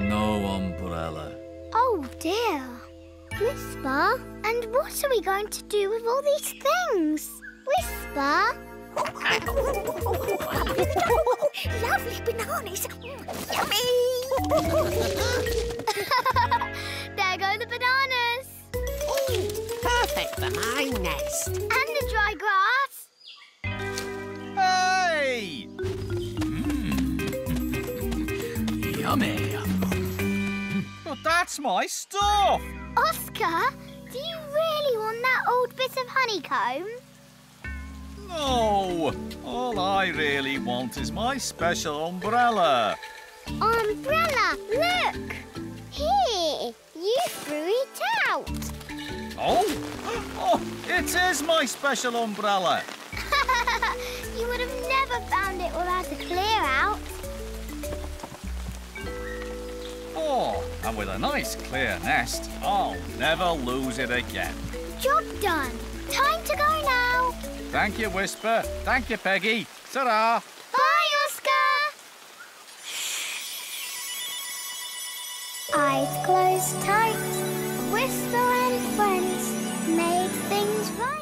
No umbrella. Oh dear. Whisper, and what are we going to do with all these things? Whisper. Lovely bananas. Yummy. There go the bananas. Perfect for my nest. And the dry grass. Hey! Yummy. But that's my stuff. Oscar, do you really want that old bit of honeycomb? No. All I really want is my special umbrella. Umbrella, look! Here, you threw it out. Oh, it is my special umbrella. You would have never found it without a clear out. Oh, and with a nice clear nest, I'll never lose it again. Job done. Time to go now. Thank you, Whisper. Thank you, Peggy. Ta-ra. Bye, Oscar. Eyes closed tight. Whisper and friends made things right.